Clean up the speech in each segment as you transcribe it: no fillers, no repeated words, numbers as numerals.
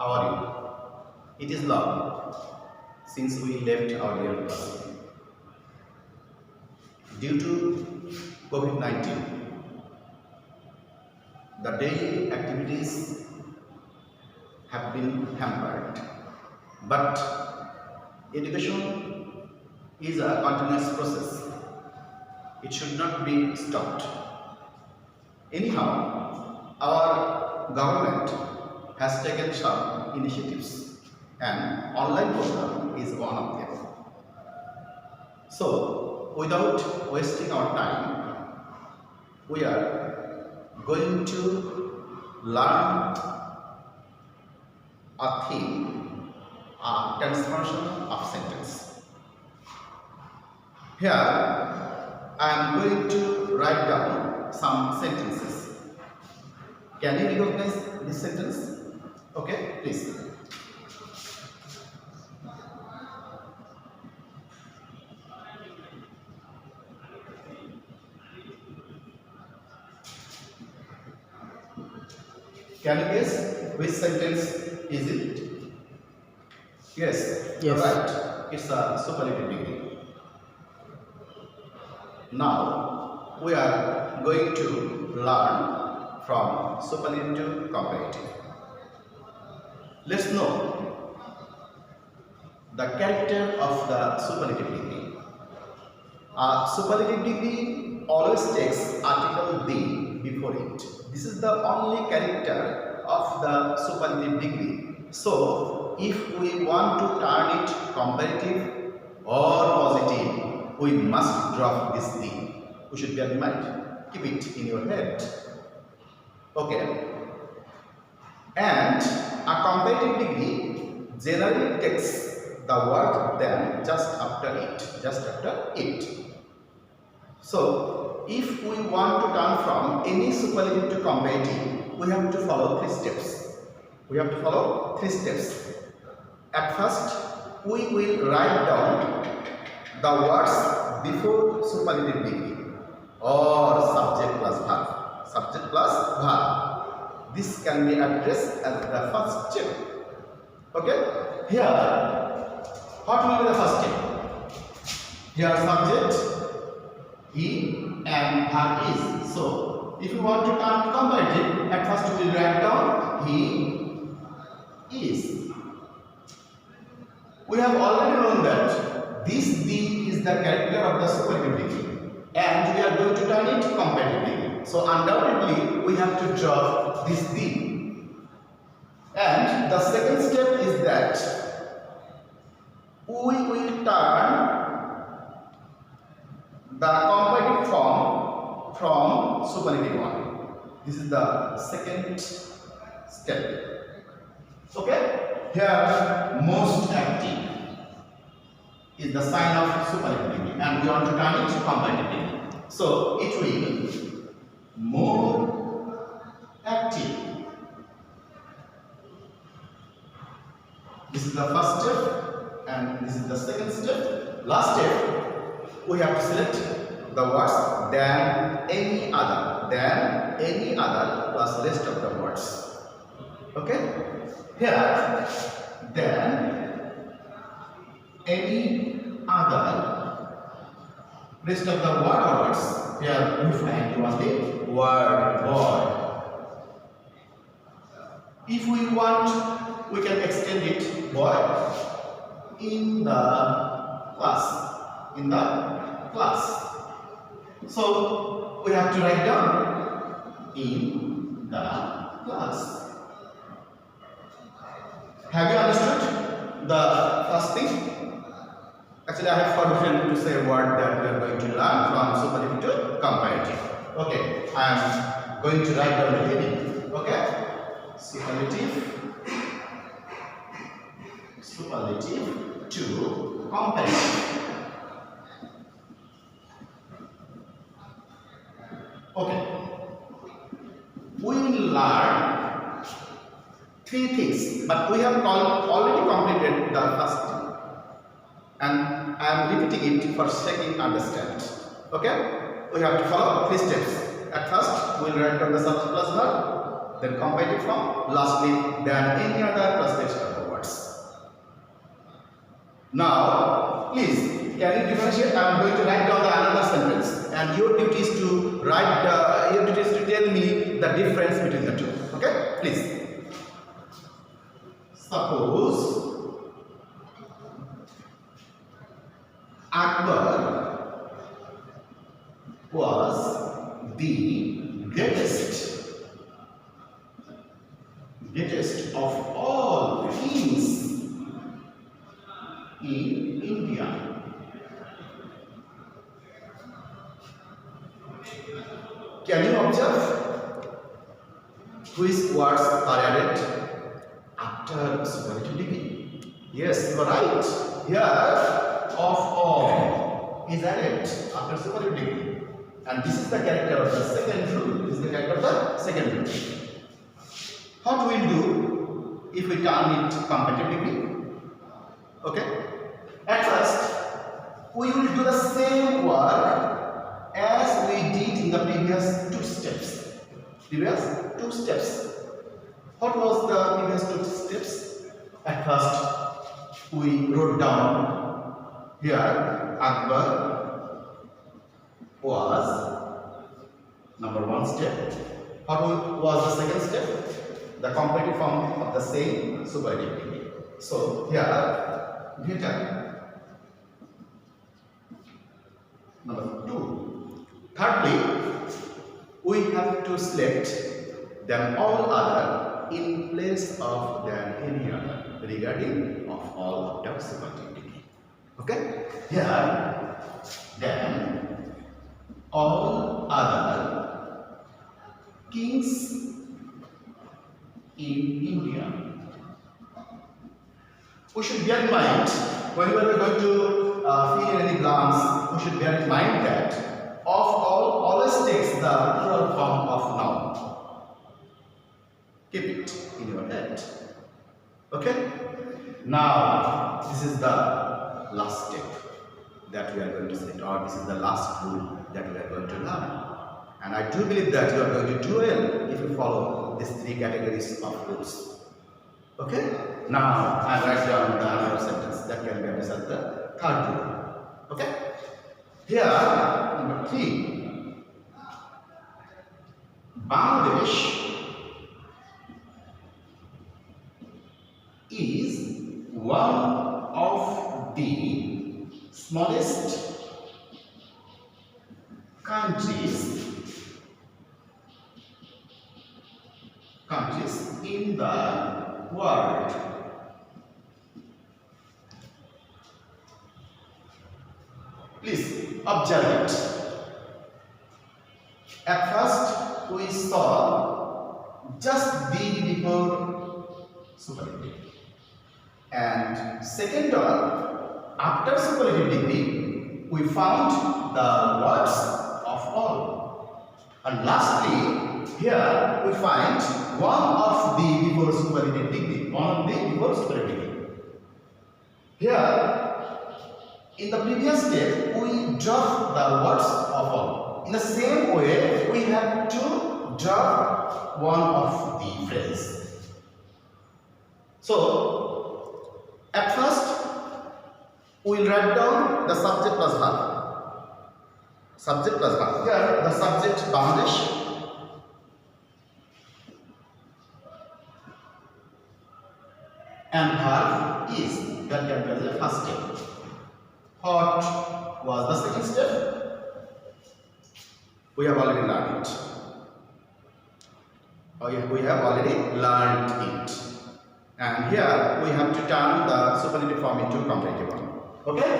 How are you? It is long since we left our real class. Due to COVID-19, the daily activities have been hampered. But education is a continuous process. It should not be stopped. Anyhow, our government has taken some initiatives and online program is one of them. So, without wasting our time, we are going to learn a theme, a transformation of sentence. Here, I am going to write down some sentences. Can you recognize this sentence? Okay, please. Can you guess which sentence is it? Yes, you're right. It's a superlative degree. Now, we are going to learn from superlative to comparative. Let's know the character of the superlative degree. A superlative degree always takes article the before it. This is the only character of the superlative degree. So, if we want to turn it comparative or positive, we must drop this thing. We should bear in mind. Keep it in your head. Okay. And a comparative degree generally takes the word then just after it. So, if we want to turn from any superlative to comparative, we have to follow three steps. At first, we will write down the words before superlative degree or subject plus verb. This can be addressed as the first step. Okay? Here, what will be the first step? Here, subject he and her is. So, if you want to turn comparative, at first we will write down he is. We have already known that this the is the character of the superlative degree, and we are going to turn it comparative. So, undoubtedly, we have to drop this the. And the second step is that we will turn the comparative form from superlative one. This is the second step. Okay? Here, most active is the sign of superlative degree, and we want to turn it comparative degree. So, it will be more active. This is the first step, and this is the second step. Last step, we have to select the words than any other plus rest of the words. Okay? Here, than any other rest of the words. Here we find only word boy. If we want, we can extend it boy in the class. So, we have to write down in the class. Have you understood the first thing? Actually, I have forgotten to say a word that we are going to learn from superlative to comparative. Okay, I am going to write down the heading. Okay, superlative to comparative. Okay, we will learn three things, but we have already completed the first thing, and I am repeating it for second understand. Okay, we have to follow three steps. At first, we will write down the subject plus verb. then comparative form, lastly than any other plus text of the words. Now, please, can you differentiate? I am going to write down the another sentence, and your duty is to write. Your duty is to tell me the difference between the two. Okay, please. Suppose Akbar was the greatest of all kings in India. Can you observe which words are added after superlative degree? Yes, you are right. Here, of all is added after superlative degree, and this is the character of the second rule. This is the character of the second rule. What we will do if we turn it comparative degree? Okay. At first, we will do the same work as we did in the previous two steps. What was the previous two steps? At first, we wrote down here Akbar was number one step. What was the second step? The comparative form of the same superlative degree. So here, greater. Number two. Thirdly, we have to select them all other in place of than any other regarding of all of the superlative degree. Okay? Here, then all other kings in India. We should bear in mind, when we are going to fill in any blanks, we should bear in mind that of all always takes the plural form of noun. Keep it in your head. Okay? Now, this is the last step that we are going to select, or this is the last rule that we are going to learn. And I do believe that you are going to do well if you follow these three categories of rules. Okay? Now, I write down the another sentence that can be understood the third rule. Okay? Here, number 3. Bangladesh is one of the smallest countries in the world. Please observe it. At first, we saw just the before superlative, and second one, after superlative degree, we found the words of all, and lastly, here we find one of the before superlative degree. Here, in the previous step, we drop the words of all. In the same way, we have to drop one of the phrase. So, at first, we will write down the subject plus verb. Here, the subject Bangladesh. And verb is, that can be the first step. What was the second step? We have already learned it. We have already learned it. And here we have to turn the superlative form into comparative one. Okay?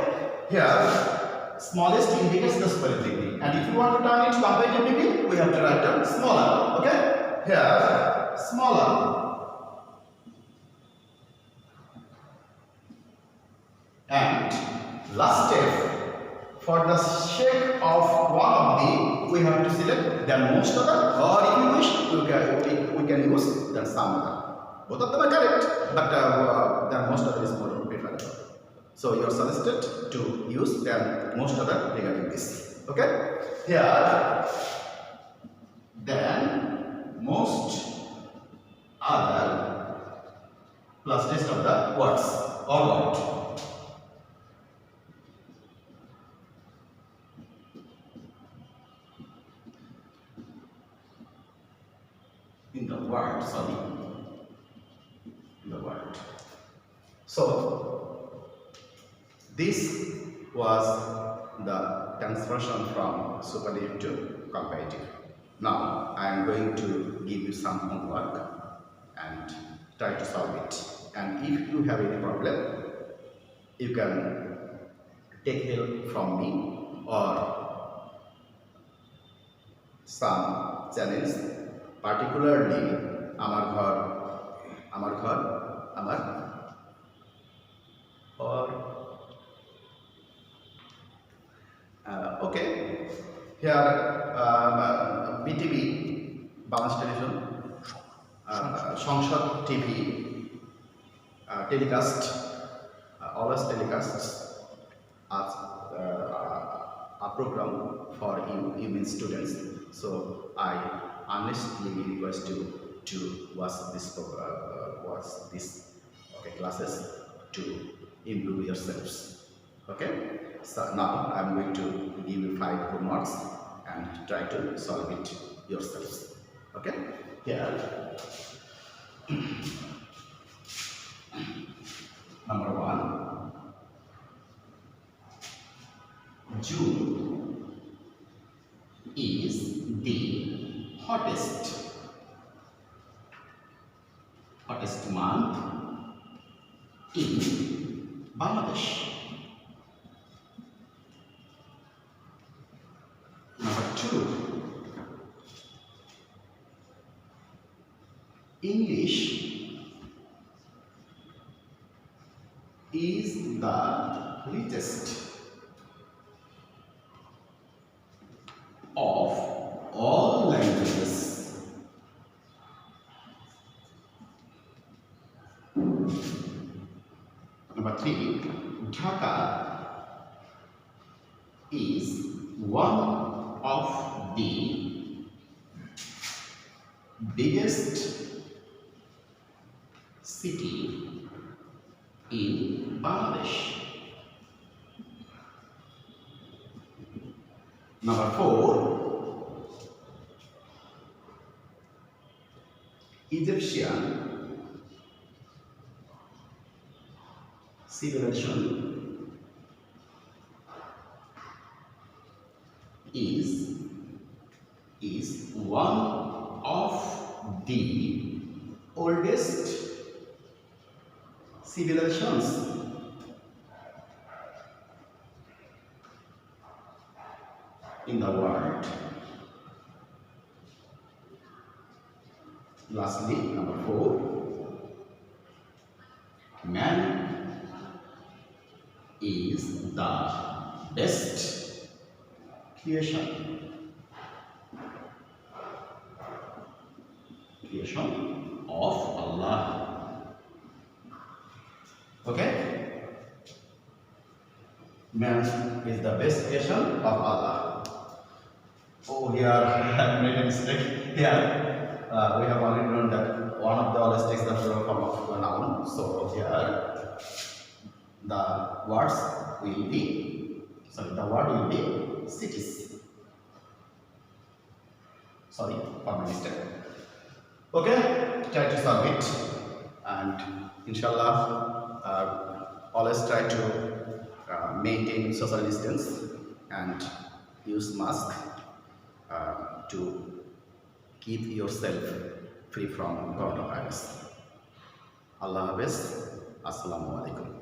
Here, smallest indicates the superlative degree. And if you want to turn it to comparative degree, we have to write down smaller. Okay? Here, smaller. And last step, for the sake of one of the, we have to select the most other, or if you wish, we can use the some other. Both of them are correct, but the most other is more preferable. So you are suggested to use the most other regarding this. Okay? Here, then most other plus rest of the words or word. In the word, sorry, in the word. So this was the transversion from superlative to comparative. Now I am going to give you some homework and try to solve it. And if you have any problem, you can take help from me or some channels, particularly আমার ঘর আমার or okay, here BTV Bangladesh Television, সংসদ TV telecast, always telecasts as a program for you mean students. So I honestly request you to watch this okay, classes to improve yourselves. Okay, so now I'm going to give you 5 homeworks and try to solve it yourselves. Okay, here number 1, June is the hottest month in Bangladesh. Number 2, English is the richest of all languages. Number 3, Dhaka is one of the biggest city in Bangladesh. Number 4, Egyptian civilization is one of the oldest civilizations in the world. Lastly, number 4, man is the best creation of Allah. Okay, man is the best creation of Allah. Oh, here I have made a mistake. Here we have already known that one of the always takes the plural form of the noun. So here the word will be cities. Sorry for my mistake. Okay, try to solve it, and inshallah always try to maintain social distance and use mask to keep yourself free from coronavirus. Allah Hafiz. Assalamu alaikum.